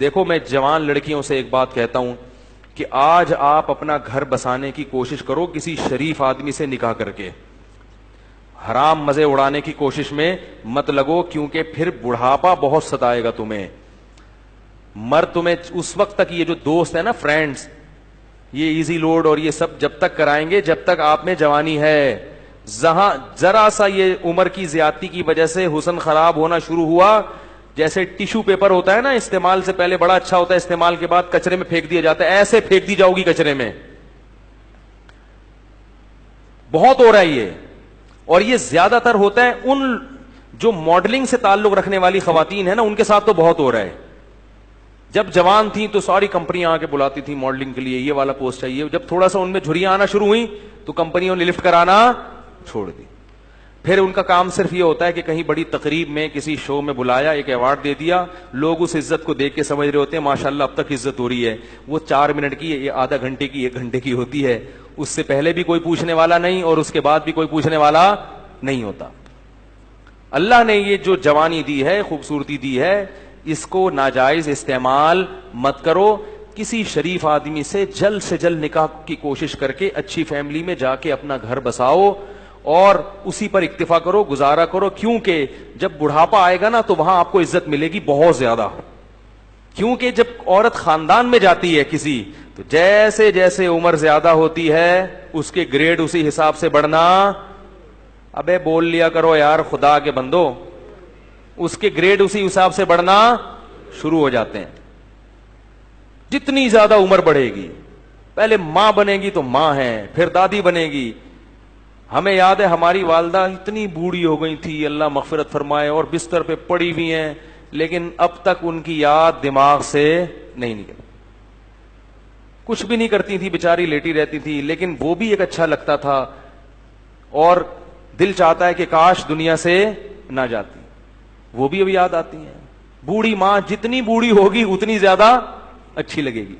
دیکھو میں جوان لڑکیوں سے ایک بات کہتا ہوں کہ آج آپ اپنا گھر بسانے کی کوشش کرو کسی شریف آدمی سے نکاح کر کے، حرام مزے اڑانے کی کوشش میں مت لگو، کیونکہ پھر بڑھاپا بہت ستائے گا تمہیں. مرد تمہیں اس وقت تک، یہ جو دوست ہے نا فرینڈز، یہ ایزی لوڈ اور یہ سب جب تک کرائیں گے جب تک آپ میں جوانی ہے. جہاں ذرا سا یہ عمر کی زیادتی کی وجہ سے حسن خراب ہونا شروع ہوا، جیسے ٹیشو پیپر ہوتا ہے نا، استعمال سے پہلے بڑا اچھا ہوتا ہے، استعمال کے بعد کچرے میں پھینک دیا جاتا ہے، ایسے پھینک دی جاؤ گی کچرے میں. بہت ہو رہا ہے یہ، اور یہ زیادہ تر ہوتا ہے ان جو ماڈلنگ سے تعلق رکھنے والی خواتین ہیں نا، ان کے ساتھ تو بہت ہو رہا ہے. جب جوان تھیں تو ساری کمپنیاں آ کے بلاتی تھیں ماڈلنگ کے لیے، یہ والا پوسٹ چاہیے. جب تھوڑا سا ان میں جھریاں آنا شروع ہوئی تو کمپنیوں نے لفٹ کرانا چھوڑ دی. پھر ان کا کام صرف یہ ہوتا ہے کہ کہیں بڑی تقریب میں کسی شو میں بلایا، ایک ایوارڈ دے دیا، لوگ اس عزت کو دیکھ کے سمجھ رہے ہوتے ہیں ماشاءاللہ اب تک عزت ہو رہی ہے. وہ 4 منٹ کی، یہ آدھا گھنٹے کی، 1 گھنٹے کی ہوتی ہے. اس سے پہلے بھی کوئی پوچھنے والا نہیں اور اس کے بعد بھی کوئی پوچھنے والا نہیں ہوتا. اللہ نے یہ جو جوانی دی ہے، خوبصورتی دی ہے، اس کو ناجائز استعمال مت کرو. کسی شریف آدمی سے جلد نکاح کی کوشش کر کے اچھی فیملی میں جا کے اپنا گھر بساؤ اور اسی پر اکتفا کرو، گزارا کرو. کیونکہ جب بڑھاپا آئے گا نا تو وہاں آپ کو عزت ملے گی بہت زیادہ. کیونکہ جب عورت خاندان میں جاتی ہے کسی، تو جیسے جیسے عمر زیادہ ہوتی ہے اس کے گریڈ اسی حساب سے بڑھنا. ابے بول لیا کرو یار خدا کے بندو، اس کے گریڈ اسی حساب سے بڑھنا شروع ہو جاتے ہیں. جتنی زیادہ عمر بڑھے گی، پہلے ماں بنے گی تو ماں ہے، پھر دادی بنے گی. ہمیں یاد ہے ہماری والدہ اتنی بوڑھی ہو گئی تھی، اللہ مغفرت فرمائے، اور بستر پہ پڑی ہوئی ہیں، لیکن اب تک ان کی یاد دماغ سے نہیں نکلی. کچھ بھی نہیں کرتی تھی بیچاری، لیٹی رہتی تھی، لیکن وہ بھی ایک اچھا لگتا تھا اور دل چاہتا ہے کہ کاش دنیا سے نہ جاتی. وہ بھی اب یاد آتی ہیں. بوڑھی ماں جتنی بوڑھی ہوگی اتنی زیادہ اچھی لگے گی.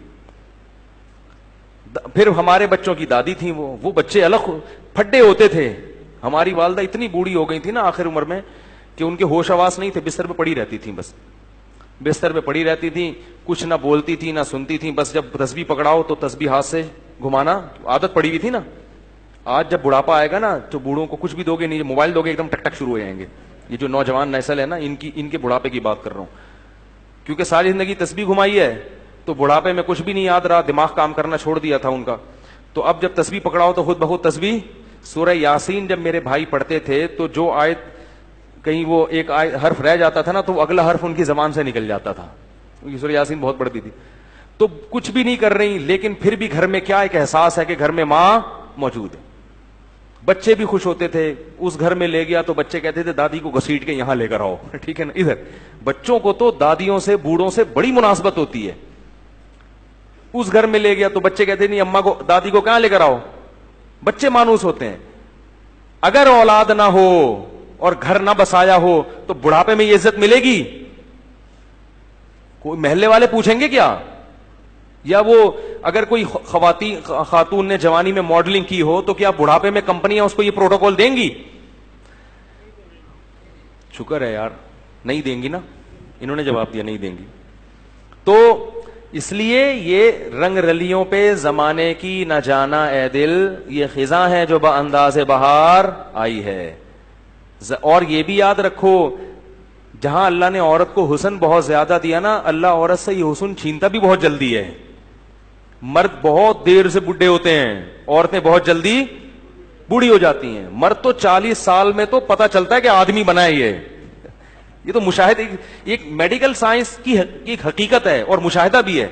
پھر ہمارے بچوں کی دادی تھیں، وہ بچے الگ پھڈے ہوتے تھے. ہماری والدہ اتنی بوڑھی ہو گئی تھی نا آخر عمر میں کہ ان کے ہوش آواز نہیں تھے، بستر پہ پڑی رہتی تھیں، بس بستر پہ پڑی رہتی تھیں، کچھ نہ بولتی تھی نہ سنتی تھی. بس جب تسبیح پکڑاؤ تو تسبیح ہاتھ سے گھمانا، عادت پڑی ہوئی تھی نا. آج جب بڑھاپا آئے گا نا تو بوڑھوں کو کچھ بھی دو گے نہیں، موبائل دو گے ایک دم ٹک ٹک شروع ہو جائیں گے. یہ جو نوجوان نسل ہے نا، ان کے بڑھاپے کی بات کر رہا ہوں، کیونکہ ساری زندگی تسبیح گھمائی ہے تو بڑھاپے میں کچھ بھی نہیں یاد رہا، دماغ کام کرنا چھوڑ دیا تھا ان کا. تو اب جب تسبیح پکڑاؤ تو خود بخود تسبیح. سورہ یاسین جب میرے بھائی پڑھتے تھے تو جو آیت کہیں وہ ایک حرف رہ جاتا تھا نا تو اگلا حرف ان کی زبان سے نکل جاتا تھا، کیونکہ سورہ یاسین بہت پڑھتی تھی. تو کچھ بھی نہیں کر رہی، لیکن پھر بھی گھر میں کیا ایک احساس ہے کہ گھر میں ماں موجود ہے. بچے بھی خوش ہوتے تھے. اس گھر میں لے گیا تو بچے کہتے تھے دادی کو گھسیٹ کے یہاں لے کر آؤ، ٹھیک ہے نا. ادھر بچوں کو تو دادیوں سے، بوڑھوں سے بڑی مناسبت ہوتی ہے. اس گھر میں لے گیا تو بچے کہتے نہیں اما کو، دادی کو کہاں لے کر آؤ. بچے مانوس ہوتے ہیں. اگر اولاد نہ ہو اور گھر نہ بسایا ہو تو بڑھاپے میں یہ عزت ملے گی؟ کوئی محلے والے پوچھیں گے کیا؟ یا وہ اگر کوئی خاتون نے جوانی میں ماڈلنگ کی ہو تو کیا بڑھاپے میں کمپنیاں اس کو یہ پروٹوکول دیں گی؟ شکر ہے یار نہیں دیں گی نا. انہوں نے جواب دیا نہیں دیں گی. تو اس لیے یہ رنگ رلیوں پہ زمانے کی نہ جانا اے دل، یہ خزاں ہے جو بانداز بہار آئی ہے. اور یہ بھی یاد رکھو، جہاں اللہ نے عورت کو حسن بہت زیادہ دیا نا، اللہ عورت سے یہ حسن چھینتا بھی بہت جلدی ہے. مرد بہت دیر سے بڈھے ہوتے ہیں، عورتیں بہت جلدی بوڑھی ہو جاتی ہیں. مرد تو 40 سال میں تو پتہ چلتا ہے کہ آدمی بنا ہے. یہ تو مشاہدہ، ایک میڈیکل سائنس کی ایک حقیقت ہے اور مشاہدہ بھی ہے.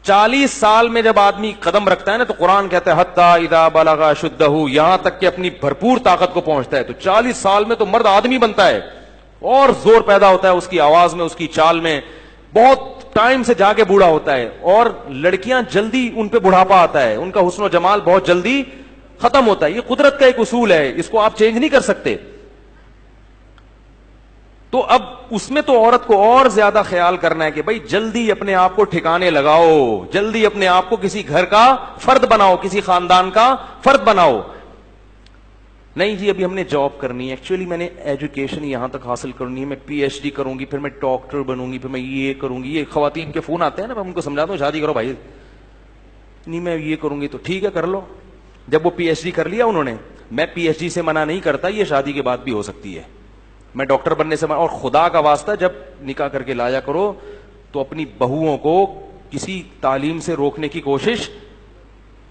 40 سال میں جب آدمی قدم رکھتا ہے نا تو قرآن کہتا ہے حتی اذا بلغ اشدہ، یہاں تک کہ اپنی بھرپور طاقت کو پہنچتا ہے. تو 40 سال میں تو مرد آدمی بنتا ہے اور زور پیدا ہوتا ہے اس کی آواز میں، اس کی چال میں. بہت ٹائم سے جا کے بوڑھا ہوتا ہے. اور لڑکیاں جلدی ان پہ بڑھاپا آتا ہے، ان کا حسن و جمال بہت جلدی ختم ہوتا ہے. یہ قدرت کا ایک اصول ہے، اس کو آپ چینج نہیں کر سکتے. تو اب اس میں تو عورت کو اور زیادہ خیال کرنا ہے کہ بھائی جلدی اپنے آپ کو ٹھکانے لگاؤ، جلدی اپنے آپ کو کسی گھر کا فرد بناؤ، کسی خاندان کا فرد بناؤ. نہیں جی ابھی ہم نے جاب کرنی ہے, ایکچولی میں نے ایجوکیشن یہاں تک حاصل کرنی ہے, میں پی ایچ ڈی کروں گی, پھر میں ڈاکٹر بنوں گی, پھر میں یہ کروں گی. یہ خواتین کے فون آتے ہیں نا, میں ان کو سمجھاتا ہوں شادی کرو بھائی, نہیں میں یہ کروں گی, تو ٹھیک ہے کر لو. جب وہ پی ایچ ڈی کر لیا انہوں نے, میں پی ایچ ڈی سے منع نہیں کرتا, یہ شادی کے بعد بھی ہو سکتی ہے, میں ڈاکٹر بننے سے منع. اور خدا کا واسطہ جب نکاح کر کے لایا کرو تو اپنی بہوؤں کو کسی تعلیم سے روکنے کی کوشش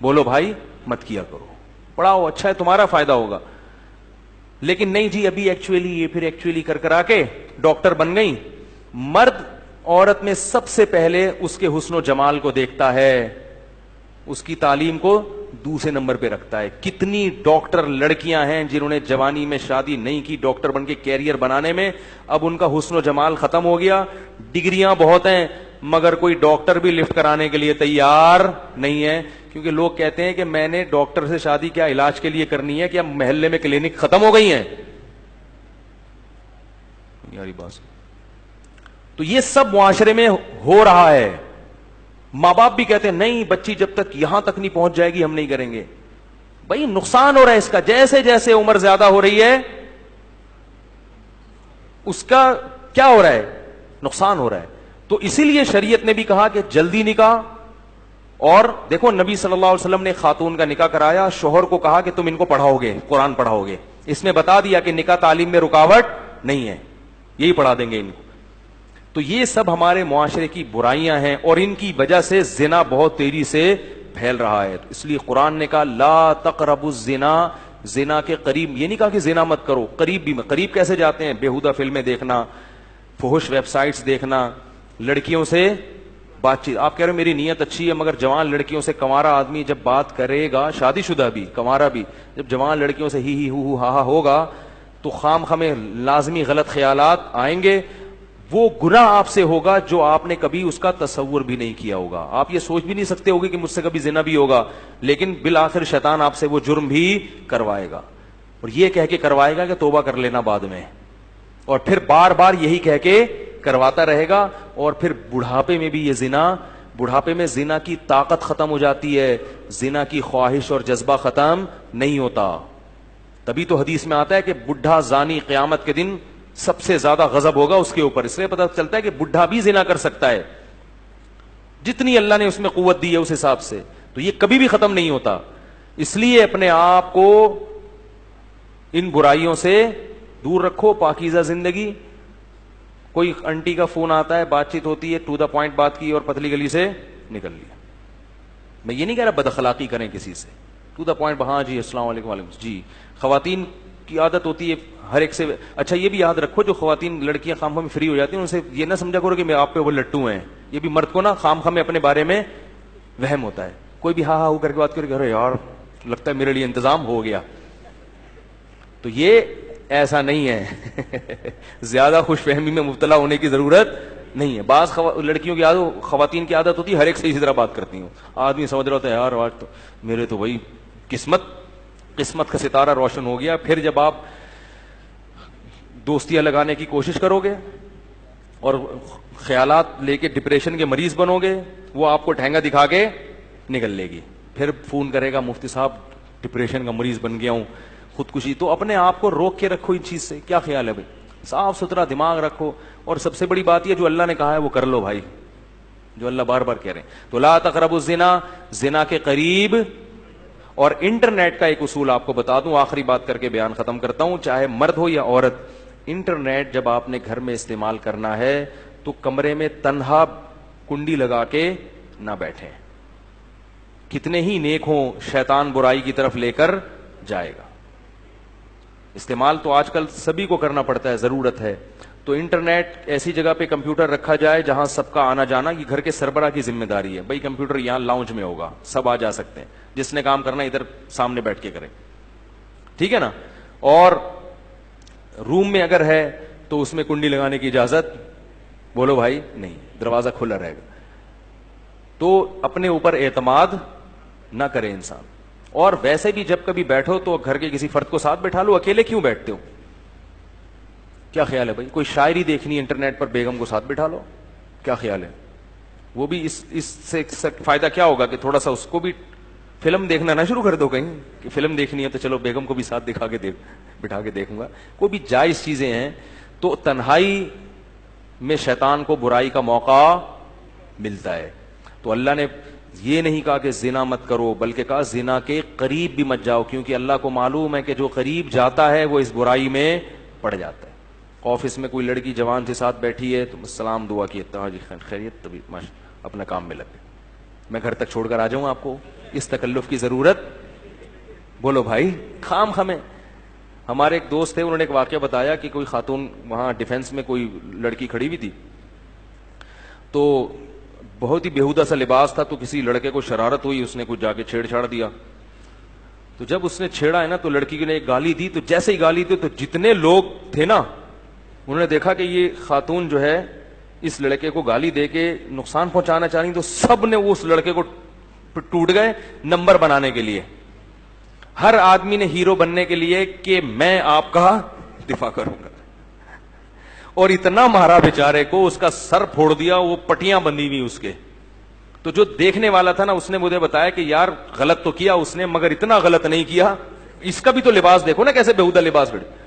بولو بھائی مت کیا کرو, پڑھاؤ, اچھا ہے تمہارا فائدہ ہوگا. لیکن نہیں جی ابھی ایکچولی یہ, پھر ایکچولی کر کرا کے ڈاکٹر بن گئی. مرد عورت میں سب سے پہلے اس کے حسن و جمال کو دیکھتا ہے, اس کی تعلیم کو دوسرے نمبر پہ رکھتا ہے. کتنی ڈاکٹر لڑکیاں ہیں جنہوں نے جوانی میں شادی نہیں کی, ڈاکٹر بن کے کیریئر بنانے میں, اب ان کا حسن و جمال ختم ہو گیا. ڈگریاں بہت ہیں مگر کوئی ڈاکٹر بھی لفٹ کرانے کے لیے تیار نہیں ہے, کیونکہ لوگ کہتے ہیں کہ میں نے ڈاکٹر سے شادی کیا علاج کے لیے کرنی ہے, کیا محلے میں کلینک ختم ہو گئی ہیں یاری بات. تو یہ سب معاشرے میں ہو رہا ہے. ماں باپ بھی کہتے ہیں نہیں بچی جب تک یہاں تک نہیں پہنچ جائے گی ہم نہیں کریں گے. بھائی نقصان ہو رہا ہے اس کا, جیسے جیسے عمر زیادہ ہو رہی ہے اس کا کیا ہو رہا ہے, نقصان ہو رہا ہے. تو اسی لیے شریعت نے بھی کہا کہ جلدی نکاح. اور دیکھو نبی صلی اللہ علیہ وسلم نے خاتون کا نکاح کرایا, شوہر کو کہا کہ تم ان کو پڑھاؤ گے, قرآن پڑھاؤ گے. اس میں بتا دیا کہ نکاح تعلیم میں رکاوٹ نہیں ہے, یہی پڑھا دیں گے ان کو. تو یہ سب ہمارے معاشرے کی برائیاں ہیں اور ان کی وجہ سے زنا بہت تیزی سے پھیل رہا ہے. اس لیے قرآن نے کہا لا تقربوا الزنا, زنا کے قریب, یہ نہیں کہا کہ زنا مت کرو, قریب بھی مت. قریب کیسے جاتے ہیں, بیہودہ فلمیں دیکھنا, فحش ویب سائٹس دیکھنا, لڑکیوں سے بات چیت. آپ کہہ رہے ہیں میری نیت اچھی ہے مگر جوان لڑکیوں سے کنوارا آدمی جب بات کرے گا, شادی شدہ بھی کنوارا بھی, جب جوان لڑکیوں سے ہی ہو ہا ہوگا تو خام خامے لازمی غلط خیالات آئیں گے. وہ گناہ آپ سے ہوگا جو آپ نے کبھی اس کا تصور بھی نہیں کیا ہوگا. آپ یہ سوچ بھی نہیں سکتے ہوگے کہ مجھ سے کبھی زنا بھی ہوگا, لیکن بالآخر شیطان آپ سے وہ جرم بھی کروائے گا, اور یہ کہہ کے کروائے گا کہ توبہ کر لینا بعد میں, اور پھر بار بار یہی کہہ کے کرواتا رہے گا. اور پھر بڑھاپے میں بھی یہ زنا, بڑھاپے میں زنا کی طاقت ختم ہو جاتی ہے, زنا کی خواہش اور جذبہ ختم نہیں ہوتا. تبھی تو حدیث میں آتا ہے کہ بڈھا زانی قیامت کے دن سب سے زیادہ غضب ہوگا اس کے اوپر. اس لیے پتہ چلتا ہے کہ بڈھا بھی زنا کر سکتا ہے, جتنی اللہ نے اس میں قوت دی ہے اس حساب سے. تو یہ کبھی بھی ختم نہیں ہوتا. اس لیے اپنے آپ کو ان برائیوں سے دور رکھو, پاکیزہ زندگی. کوئی انٹی کا فون آتا ہے, بات چیت ہوتی ہے, ٹو دا پوائنٹ بات کی اور پتلی گلی سے نکل لیا. میں یہ نہیں کہہ رہا بد اخلاقی کریں کسی سے, ٹو دا پوائنٹ, ہاں جی السلام علیکم وعلیکم جی. خواتین کی عادت ہوتی ہے ہر ایک سے. اچھا یہ بھی یاد رکھو جو خواتین لڑکیاں خام خواہ میں فری ہو جاتی ہیں ان سے یہ نہ سمجھا کرو کہ میں آپ پہ وہ لٹو ہیں. یہ بھی مرد کو نا خام خواہ میں اپنے بارے میں وہم ہوتا ہے. کوئی بھی ہاں ہو کر کے بات کرے کہ یار لگتا ہے میرے لیے انتظام ہو گیا, تو یہ ایسا نہیں ہے. زیادہ خوش فہمی میں مبتلا ہونے کی ضرورت نہیں ہے. بعض لڑکیوں کی عادت, خواتین کی عادت ہوتی ہے ہر ایک سے اسی طرح بات کرتی ہوں. آدمی سمجھ رہا ہوتا ہے یار آج تو میرے تو وہی قسمت کا ستارہ روشن ہو گیا. پھر جب آپ دوستیاں لگانے کی کوشش کرو گے اور خیالات لے کے ڈپریشن کے مریض بنو گے, وہ آپ کو ٹھینگا دکھا کے نکل لے گی. پھر فون کرے گا مفتی صاحب ڈپریشن کا مریض بن گیا ہوں, خودکشی. تو اپنے آپ کو روک کے رکھو ان چیز سے. کیا خیال ہے بھائی, صاف ستھرا دماغ رکھو. اور سب سے بڑی بات یہ جو اللہ نے کہا ہے وہ کر لو بھائی, جو اللہ بار بار کہہ رہے ہیں. تو لا تقربوا الزنا, زنا کے قریب. اور انٹرنیٹ کا ایک اصول آپ کو بتا دوں, آخری بات کر کے بیان ختم کرتا ہوں, چاہے مرد ہو یا عورت. انٹرنیٹ جب آپ نے گھر میں استعمال کرنا ہے تو کمرے میں تنہا کنڈی لگا کے نہ بیٹھیں. کتنے ہی نیک ہوں, شیطان برائی کی طرف لے کر جائے گا. استعمال تو آج کل سبھی کو کرنا پڑتا ہے, ضرورت ہے. تو انٹرنیٹ ایسی جگہ پہ کمپیوٹر رکھا جائے جہاں سب کا آنا جانا, یہ گھر کے سربراہ کی ذمہ داری ہے. بھائی کمپیوٹر یہاں لاؤنج میں ہوگا, سب آ جا سکتے ہیں, جس نے کام کرنا ادھر سامنے بیٹھ کے کرے, ٹھیک ہے نا. اور روم میں اگر ہے تو اس میں کنڈی لگانے کی اجازت بولو بھائی نہیں, دروازہ کھلا رہے گا. تو اپنے اوپر اعتماد نہ کرے انسان. اور ویسے بھی جب کبھی بیٹھو تو گھر کے کسی فرد کو ساتھ بٹھا لو, اکیلے کیوں بیٹھتے ہو؟ کیا خیال ہے بھائی؟ کوئی شاعری دیکھنی انٹرنیٹ پر, بیگم کو ساتھ بٹھا لو. کیا خیال ہے؟ وہ بھی اس سے فائدہ کیا ہوگا کہ تھوڑا سا اس کو بھی فلم دیکھنا نہ شروع کر دو کہیں کہ فلم دیکھنی ہے تو چلو بیگم کو بھی ساتھ بٹھا کے دیکھوں گا. کوئی بھی جائز چیزیں ہیں تو تنہائی میں شیطان کو برائی کا موقع ملتا ہے. تو اللہ نے یہ نہیں کہا کہ زنا مت کرو، بلکہ کہا زنا کے قریب بھی مت جاؤ، کیونکہ اللہ کو معلوم ہے کہ جو قریب جاتا ہے وہ اس برائی میں پڑ جاتا ہے. آفس میں کوئی لڑکی جوان سے ساتھ بیٹھی ہے تو سلام دعا کی جی خیریت، تبھی اپنا کام میں لگے. میں گھر تک چھوڑ کر آ جاؤں آپ کو، اس تکلف کی ضرورت؟ بولو بھائی، خام خمیں. ہمارے ایک دوست تھے، انہوں نے ایک واقعہ بتایا کہ کوئی خاتون وہاں ڈیفینس میں کوئی لڑکی کھڑی ہوئی تھی، تو بہت ہی بیہودہ سا لباس تھا، تو کسی لڑکے کو شرارت ہوئی، اس نے کچھ جا کے چھیڑ چھاڑ دیا. تو جب اس نے چھیڑا ہے نا تو لڑکی نے ایک گالی دی، تو جیسے ہی گالی دی تو جتنے لوگ تھے نا انہوں نے دیکھا کہ یہ خاتون جو ہے اس لڑکے کو گالی دے کے نقصان پہنچانا چاہ رہی، تو سب نے اس لڑکے کو ٹوٹ گئے نمبر بنانے کے لیے. ہر آدمی نے ہیرو بننے کے لیے کہ میں آپ کا دفاع کروں گا، اور اتنا مارا بیچارے کو، اس کا سر پھوڑ دیا، وہ پٹیاں بندھی ہوئی اس کے. تو جو دیکھنے والا تھا نا اس نے مجھے بتایا کہ یار غلط تو کیا اس نے، مگر اتنا غلط نہیں کیا، اس کا بھی تو لباس دیکھو نا کیسے بیہودہ لباس بیٹھے.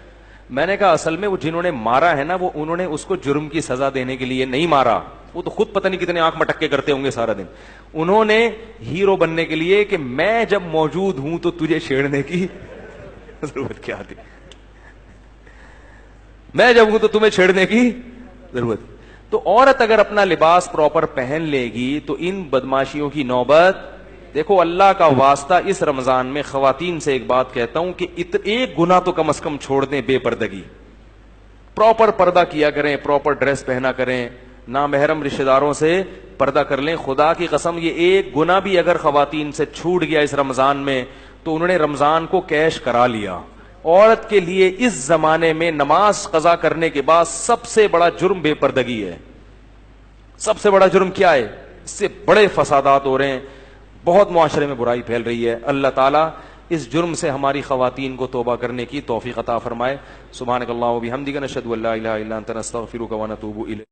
میں نے کہا اصل میں وہ جنہوں نے مارا ہے نا وہ انہوں نے اس کو جرم کی سزا دینے کے لیے نہیں مارا، وہ تو خود پتہ نہیں کتنے آنکھ مٹک کے کرتے ہوں گے سارا دن. انہوں نے ہیرو بننے کے لیے کہ میں جب موجود ہوں تو تجھے چھیڑنے کی ضرورت کیا تھی، میں جب ہوں تو تمہیں چھیڑنے کی ضرورت. تو عورت اگر اپنا لباس پراپر پہن لے گی تو ان بدماشیوں کی نوبت. دیکھو اللہ کا واسطہ اس رمضان میں خواتین سے ایک بات کہتا ہوں کہ ایک گناہ تو کم از کم چھوڑ دیں، بے پردگی. پراپر پردہ کیا کریں، پراپر ڈریس پہنا کریں، نامحرم رشتہ داروں سے پردہ کر لیں. خدا کی قسم یہ ایک گناہ بھی اگر خواتین سے چھوٹ گیا اس رمضان میں تو انہوں نے رمضان کو کیش کرا لیا. عورت کے لیے اس زمانے میں نماز قضا کرنے کے بعد سب سے بڑا جرم بے پردگی ہے. سب سے بڑا جرم کیا ہے؟ اس سے بڑے فسادات ہو رہے ہیں، بہت معاشرے میں برائی پھیل رہی ہے. اللہ تعالیٰ اس جرم سے ہماری خواتین کو توبہ کرنے کی توفیق عطا فرمائے. سبحانک اللہم و بحمدک، نشہد ان لا الہ الا انت، نستغفرک و نتوب الیک.